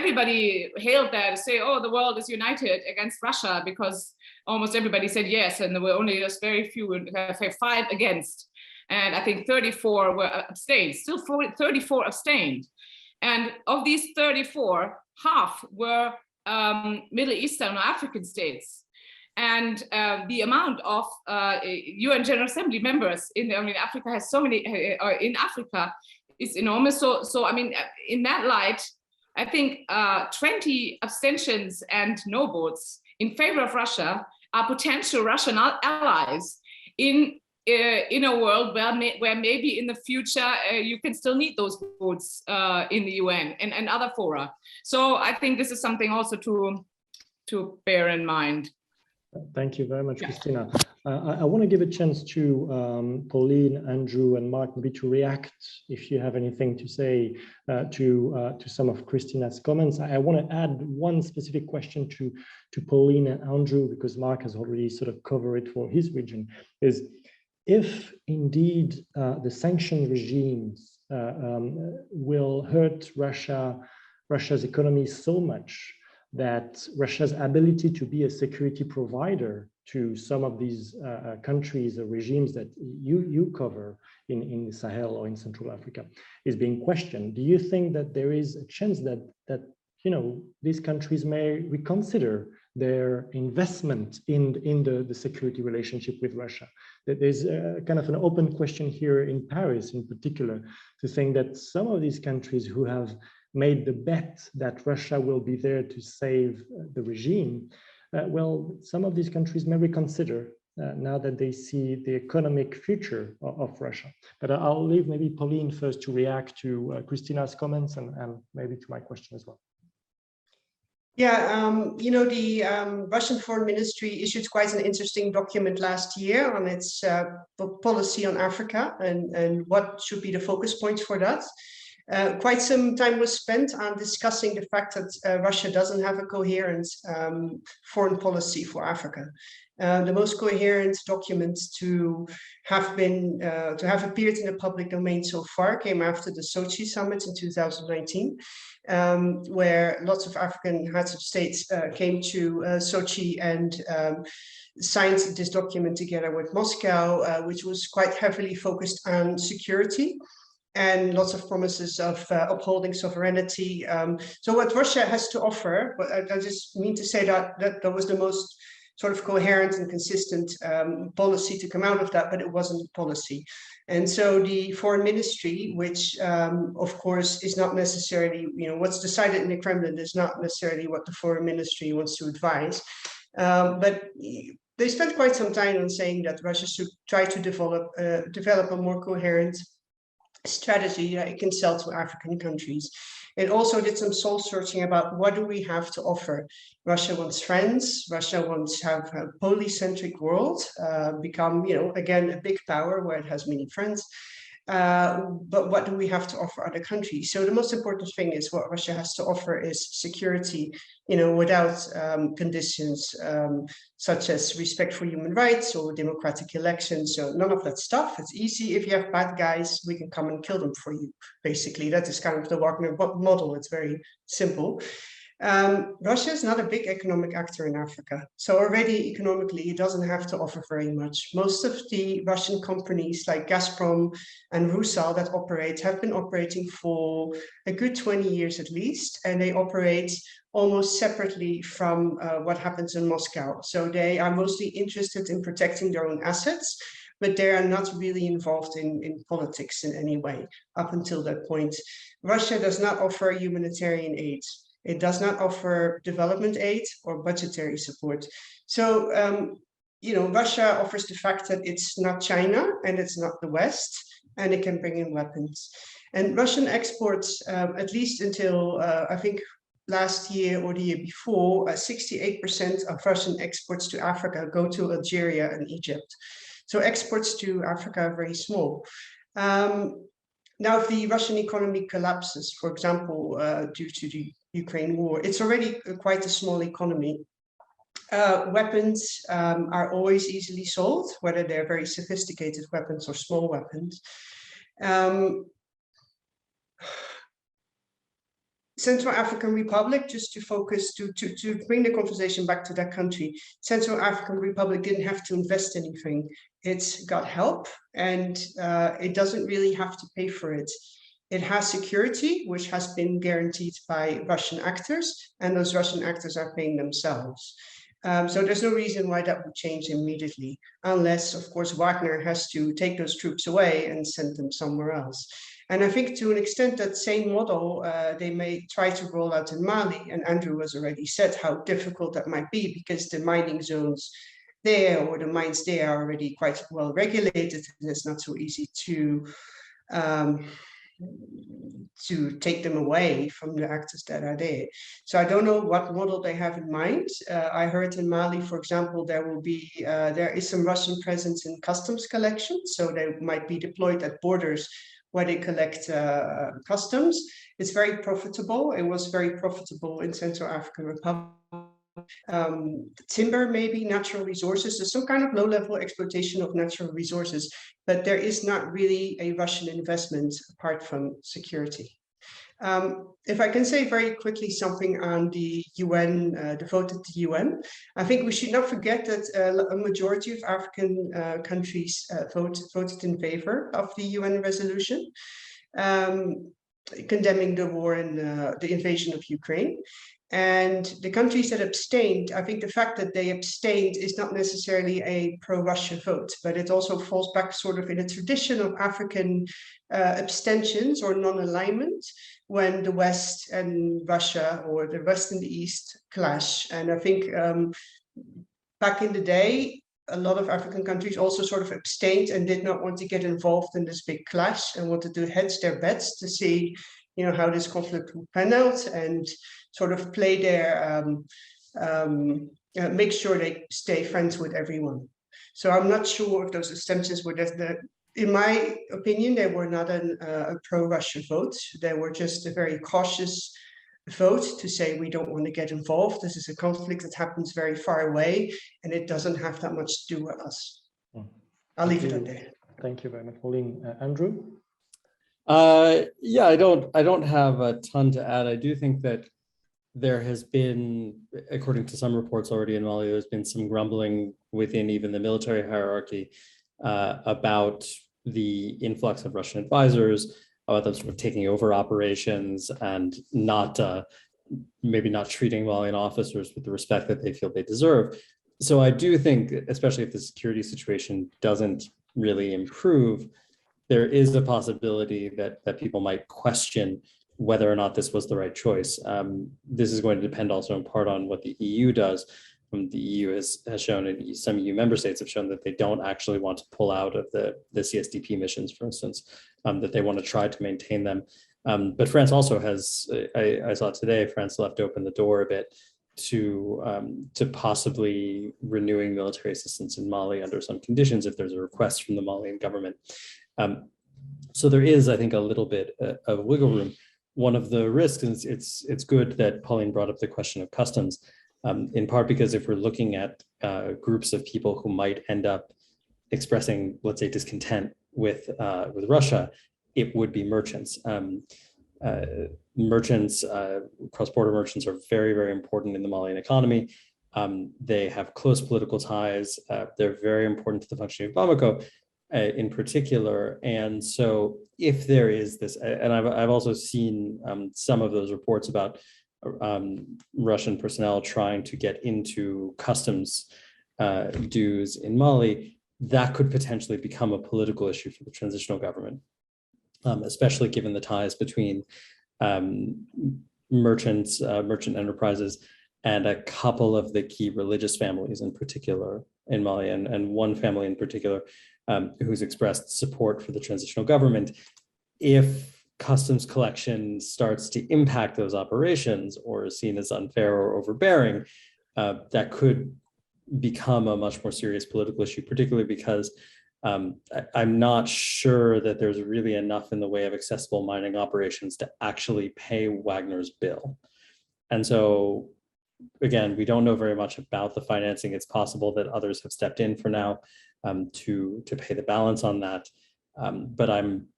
everybody hailed that to say, oh, the world is united against Russia, because almost everybody said yes, and there were only just very few, 5 against, and I think 34 were abstained. Still 34 abstained, and of these 34, half were Middle Eastern or African states. And the amount of UN General Assembly members Africa has so many, in Africa is enormous. So I mean, in that light, I think 20 abstentions and no votes in favor of Russia are potential Russian allies in a world where maybe in the future you can still need those votes in the UN and other fora. So I think this is something also to bear in mind. Thank you very much, Kristina. I want to give a chance to Pauline, Andrew, and Mark maybe to react if you have anything to say to some of Kristina's comments. I want to add one specific question to Pauline and Andrew, because Mark has already sort of covered it for his region, is if indeed the sanction regimes will hurt Russia's economy so much that Russia's ability to be a security provider to some of these countries or regimes that you cover in the Sahel or in Central Africa is being questioned, do you think that there is a chance that these countries may reconsider their investment in the security relationship with Russia. That there's kind of an open question here in Paris in particular, to think that some of these countries who have made the bet that Russia will be there to save the regime, well, some of these countries may reconsider now that they see the economic future of Russia. But I'll leave maybe Pauline first to react to Kristina's comments and maybe to my question as well. Yeah, you know, the Russian Foreign Ministry issued quite an interesting document last year on its policy on Africa and what should be the focus points for that. Quite some time was spent on discussing the fact that Russia doesn't have a coherent foreign policy for Africa. The most coherent documents to have appeared in the public domain so far came after the Sochi summit in 2019, where lots of African heads of states came to Sochi and signed this document together with Moscow, which was quite heavily focused on security and lots of promises of upholding sovereignty. So what Russia has to offer, but I just mean to say that was the most sort of coherent and consistent policy to come out of that, but it wasn't a policy. And so the foreign ministry, which of course is not necessarily, you know, what's decided in the Kremlin is not necessarily what the foreign ministry wants to advise. But they spent quite some time on saying that Russia should try to develop a more coherent strategy that it can sell to African countries. It also did some soul searching about what do we have to offer. Russia wants friends. Russia wants to have a polycentric world, become, you know, again, a big power where it has many friends. But what do we have to offer other countries? So the most important thing is what Russia has to offer is security, you know, without conditions such as respect for human rights or democratic elections. So none of that stuff. It's easy. If you have bad guys, we can come and kill them for you. Basically, that is kind of the Wagner model. It's very simple. Russia is not a big economic actor in Africa. So already economically, it doesn't have to offer very much. Most of the Russian companies like Gazprom and Rusal that operate have been operating for a good 20 years at least, and they operate almost separately from what happens in Moscow. So they are mostly interested in protecting their own assets, but they are not really involved in politics in any way up until that point. Russia does not offer humanitarian aid. It does not offer development aid or budgetary support. So, you know, Russia offers the fact that it's not China and it's not the West, and it can bring in weapons. And Russian exports, at least until I think last year or the year before, 68% of Russian exports to Africa go to Algeria and Egypt. So exports to Africa are very small. Now, if the Russian economy collapses, for example, due to the Ukraine war, it's already quite a small economy. Weapons are always easily sold, whether they're very sophisticated weapons or small weapons. Central African Republic, just to focus, to bring the conversation back to that country, Central African Republic didn't have to invest anything. It's got help, and it doesn't really have to pay for it. It has security, which has been guaranteed by Russian actors, and those Russian actors are paying themselves. So there's no reason why that would change immediately, unless, of course, Wagner has to take those troops away and send them somewhere else. And I think to an extent that same model, they may try to roll out in Mali. And Andrew has already said how difficult that might be, because the mining zones there or the mines there are already quite well regulated, and it's not so easy to take them away from the actors that are there. So I don't know what model they have in mind. I heard in Mali, for example, there is some Russian presence in customs collection, so they might be deployed at borders where they collect customs. It's very profitable. It was very profitable in Central African Republic. Timber, maybe natural resources. There's some kind of low-level exploitation of natural resources, but there is not really a Russian investment apart from security. If I can say very quickly something on the UN, the vote at the UN, I think we should not forget that a majority of African countries voted in favor of the UN resolution condemning the war and the invasion of Ukraine. And the countries that abstained, I think the fact that they abstained is not necessarily a pro-Russia vote, but it also falls back sort of in a tradition of African abstentions or non-alignment when the West and Russia, or the West and the East, clash. And I think back in the day, a lot of African countries also sort of abstained and did not want to get involved in this big clash and wanted to hedge their bets to see, you know, how this conflict would pan out and sort of play their, make sure they stay friends with everyone. So I'm not sure if those abstentions were in my opinion, they were not a pro-Russia vote. They were just a very cautious vote to say we don't want to get involved. This is a conflict that happens very far away and it doesn't have that much to do with us. I'll leave it at there. Thank you very much, Pauline. Andrew? Yeah, I don't have a ton to add. I do think that there has been, according to some reports already in Mali, there's been some grumbling within even the military hierarchy about the influx of Russian advisors, about them sort of taking over operations and not maybe not treating Malian officers with the respect that they feel they deserve. So I do think, especially if the security situation doesn't really improve, there is a possibility that people might question whether or not this was the right choice. This is going to depend also in part on what the EU does. The EU has shown, and some EU member states have shown, that they don't actually want to pull out of the CSDP missions, for instance, that they want to try to maintain them. But France also has, I saw today, France left open the door a bit to possibly renewing military assistance in Mali under some conditions if there's a request from the Malian government. So there is, I think, a little bit of wiggle room. One of the risks, and it's good that Pauline brought up the question of customs, in part because if we're looking at groups of people who might end up expressing, let's say, discontent with Russia, it would be merchants. Cross-border merchants are very, very important in the Malian economy. They have close political ties. They're very important to the functioning of Bamako in particular. And so if there is this, and I've also seen some of those reports about Russian personnel trying to get into customs dues in Mali, that could potentially become a political issue for the transitional government, especially given the ties between merchant enterprises and a couple of the key religious families in particular in Mali, and one family in particular who's expressed support for the transitional government. If customs collection starts to impact those operations or is seen as unfair or overbearing, that could become a much more serious political issue, particularly because I'm not sure that there's really enough in the way of accessible mining operations to actually pay Wagner's bill. And so, again, we don't know very much about the financing. It's possible that others have stepped in for now to pay the balance on that. But I'm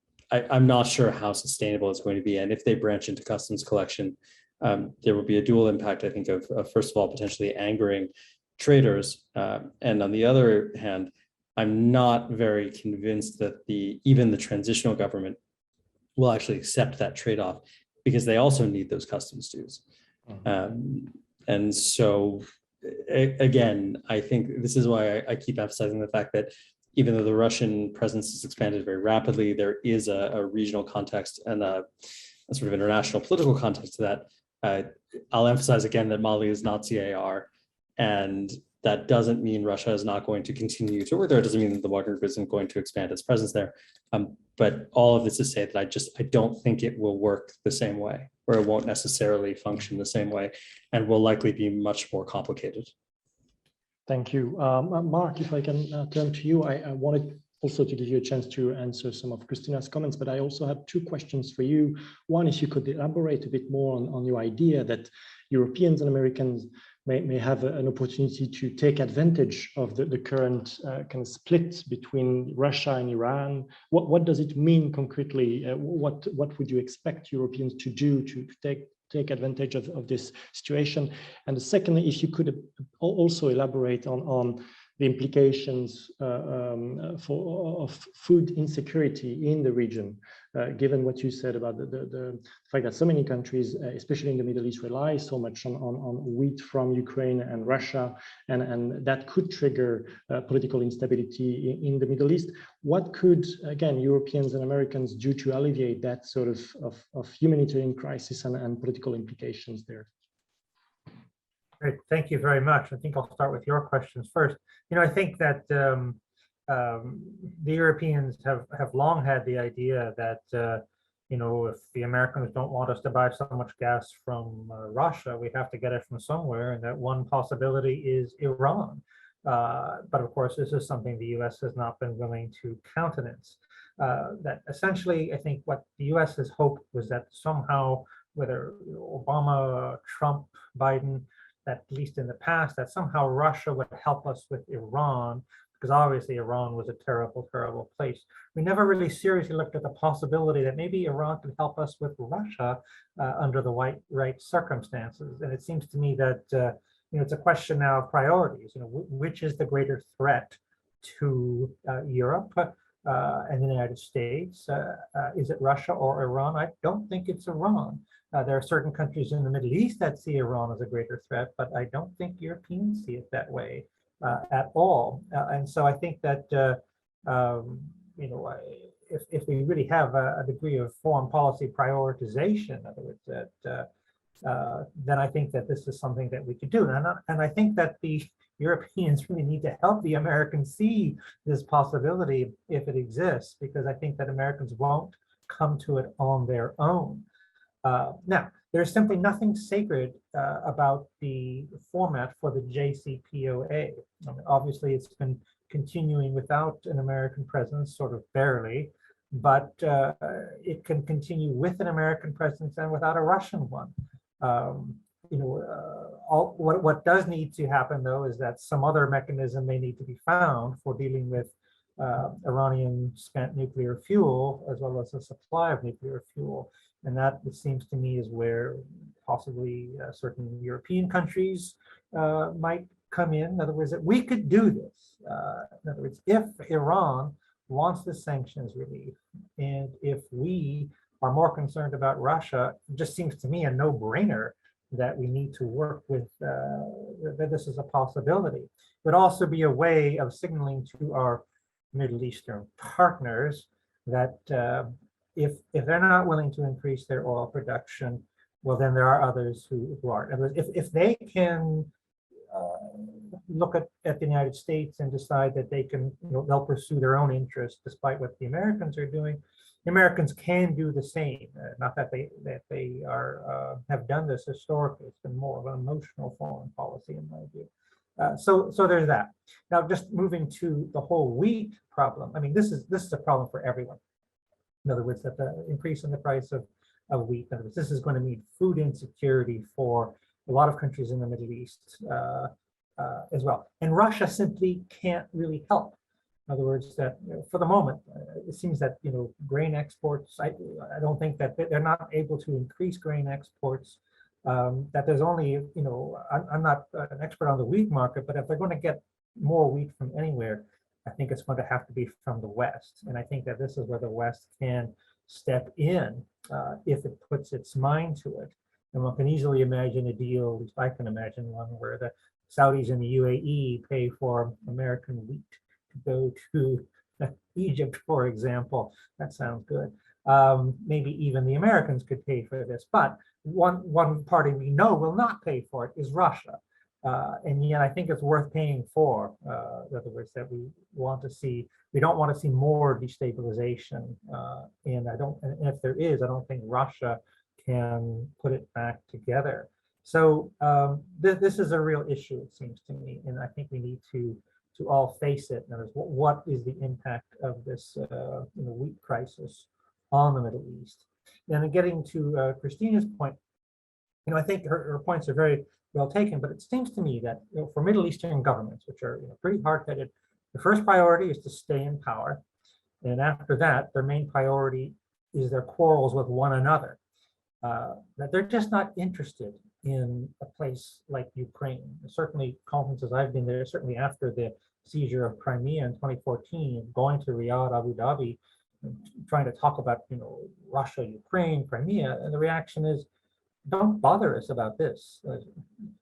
not sure how sustainable it's going to be. And if they branch into customs collection, there will be a dual impact, I think, of first of all, potentially angering traders. And on the other hand, I'm not very convinced that even the transitional government will actually accept that trade-off, because they also need those customs dues. And so, again, I think this is why I keep emphasizing the fact that even though the Russian presence has expanded very rapidly, there is a regional context and a sort of international political context to that. I'll emphasize again that Mali is not CAR, and that doesn't mean Russia is not going to continue to work there. It doesn't mean that the Wagner Group isn't going to expand its presence there. But all of this to say that I don't think it will work the same way, or it won't necessarily function the same way, and will likely be much more complicated. Thank you. Mark, if I can turn to you, I wanted also to give you a chance to answer some of Kristina's comments, but I also have two questions for you. One, if you could elaborate a bit more on your idea that Europeans and Americans may have an opportunity to take advantage of the current kind of split between Russia and Iran. What does it mean concretely? What would you expect Europeans to do to take advantage of this situation? And the second, if you could also elaborate on the implications of food insecurity in the region, given what you said about the fact that so many countries, especially in the Middle East, rely so much on wheat from Ukraine and Russia, and that could trigger political instability in the Middle East. What could, again, Europeans and Americans do to alleviate that sort of humanitarian crisis and political implications there? Great, thank you very much. I think I'll start with your questions first. I think that the Europeans have long had the idea that if the Americans don't want us to buy so much gas from Russia, we have to get it from somewhere, and that one possibility is Iran. But of course, this is something the US has not been willing to countenance. That essentially, I think what the US's hope was that somehow, whether Obama, Trump, Biden, that at least in the past, that somehow Russia would help us with Iran, because obviously Iran was a terrible, terrible place. We never really seriously looked at the possibility that maybe Iran could help us with Russia under the right circumstances. And it seems to me that it's a question now of priorities. Which is the greater threat to Europe and the United States? Is it Russia or Iran? I don't think it's Iran. There are certain countries in the Middle East that see Iran as a greater threat, but I don't think Europeans see it that way at all. And so I think that if we really have a degree of foreign policy prioritization, in other words, that then I think that this is something that we could do. And I think that the Europeans really need to help the Americans see this possibility if it exists, because I think that Americans won't come to it on their own. Now, there's simply nothing sacred about the format for the JCPOA. Obviously, it's been continuing without an American presence, sort of barely, but it can continue with an American presence and without a Russian one. What does need to happen, though, is that some other mechanism may need to be found for dealing with Iranian spent nuclear fuel, as well as a supply of nuclear fuel. And that, it seems to me, is where possibly certain European countries might come in. In other words, that we could do this. In other words, if Iran wants the sanctions relief, and if we are more concerned about Russia, it just seems to me a no-brainer that we need to work with, that this is a possibility. It would also be a way of signaling to our Middle Eastern partners that if they're not willing to increase their oil production, well, then there are others who are. If they can look at the United States and decide that they can, they'll pursue their own interests despite what the Americans are doing, the Americans can do the same. Not that they have done this historically. It's been more of an emotional foreign policy, in my view. So there's that. Now, just moving to the whole wheat problem. I mean, this is a problem for everyone. In other words, that the increase in the price of wheat, in other words, this is going to mean food insecurity for a lot of countries in the Middle East as well. And Russia simply can't really help. In other words, that for the moment, it seems that grain exports, I don't think that they're not able to increase grain exports. That there's only, I'm not an expert on the wheat market, but if they're going to get more wheat from anywhere, I think it's going to have to be from the West. And I think that this is where the West can step in if it puts its mind to it. And one can easily imagine a deal, at least I can imagine one, where the Saudis and the UAE pay for American wheat to go to Egypt, for example. That sounds good. Maybe even the Americans could pay for this, but one party we know will not pay for it is Russia. And yet I think it's worth paying for. In other words, that we don't want to see more destabilization. And if there is, I don't think Russia can put it back together. So this is a real issue, it seems to me, and I think we need to all face it. In other words, what is the impact of this wheat crisis on the Middle East? And then getting to Kristina's point, I think her points are very well taken, but it seems to me that for Middle Eastern governments, which are pretty hard-headed, the first priority is to stay in power, and after that, their main priority is their quarrels with one another. That they're just not interested in a place like Ukraine. Certainly conferences I've been there, certainly after the seizure of Crimea in 2014, going to Riyadh, Abu Dhabi, trying to talk about, Russia, Ukraine, Crimea, and the reaction is, don't bother us about this.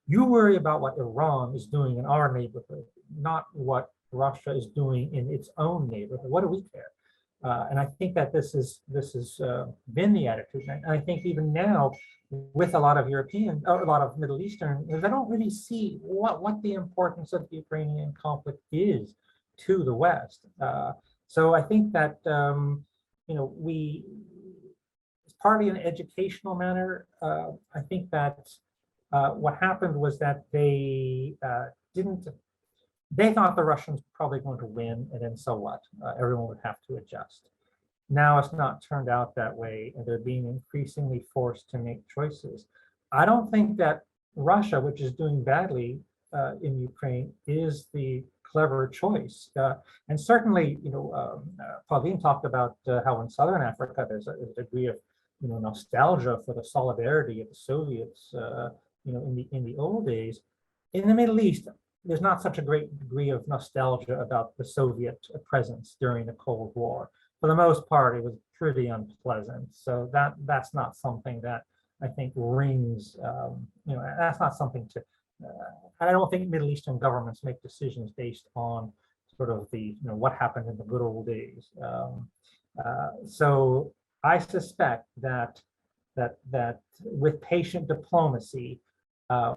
You worry about what Iran is doing in our neighborhood, not what Russia is doing in its own neighborhood. What do we care? And I think that this has been the attitude. And I think even now, with a lot of European, or a lot of Middle Eastern, they don't really see what the importance of the Ukrainian conflict is to the West. So I think that we, it's partly an educational manner. I think that what happened was that they thought the Russians were probably going to win, and then so what? Everyone would have to adjust. Now it's not turned out that way, and they're being increasingly forced to make choices. I don't think that Russia, which is doing badly in Ukraine, is the clever choice. And certainly, Pauline talked about how in Southern Africa there's a degree of nostalgia for the solidarity of the Soviets, in the old days. In the Middle East, there's not such a great degree of nostalgia about the Soviet presence during the Cold War. For the most part, it was pretty unpleasant. So that's not something that I think rings, that's not something to, I don't think Middle Eastern governments make decisions based on sort of the, what happened in the good old days. So I suspect that with patient diplomacy, the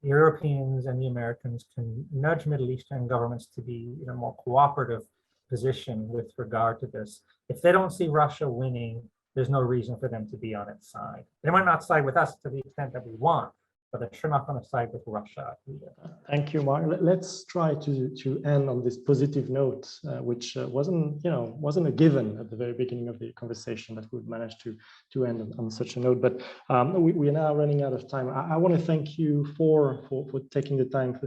Europeans and the Americans can nudge Middle Eastern governments to be in a more cooperative position with regard to this. If they don't see Russia winning, there's no reason for them to be on its side. They might not side with us to the extent that we want, but they're sure not going to side with Russia either. Thank you, Mark. Let's try to end on this positive note, which wasn't a given at the very beginning of the conversation that we'd managed to end on such a note. But we are now running out of time. I want to thank you for taking the time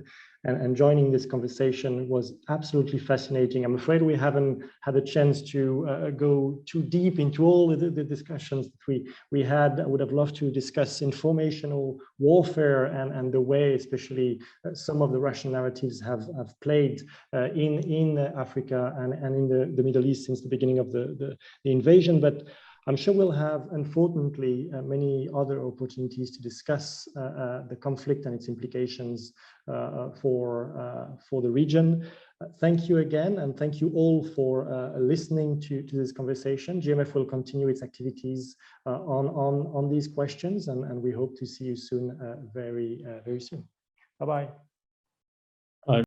and joining this conversation. It was absolutely fascinating. I'm afraid we haven't had a chance to go too deep into all the discussions that we had. I would have loved to discuss informational warfare and the way, especially some of the Russian narratives have played in Africa and in the Middle East since the beginning of the invasion. But I'm sure we'll have, unfortunately, many other opportunities to discuss the conflict and its implications for the region. Thank you again, and thank you all for listening to this conversation. GMF will continue its activities on these questions, and we hope to see you soon, very soon. Bye-bye.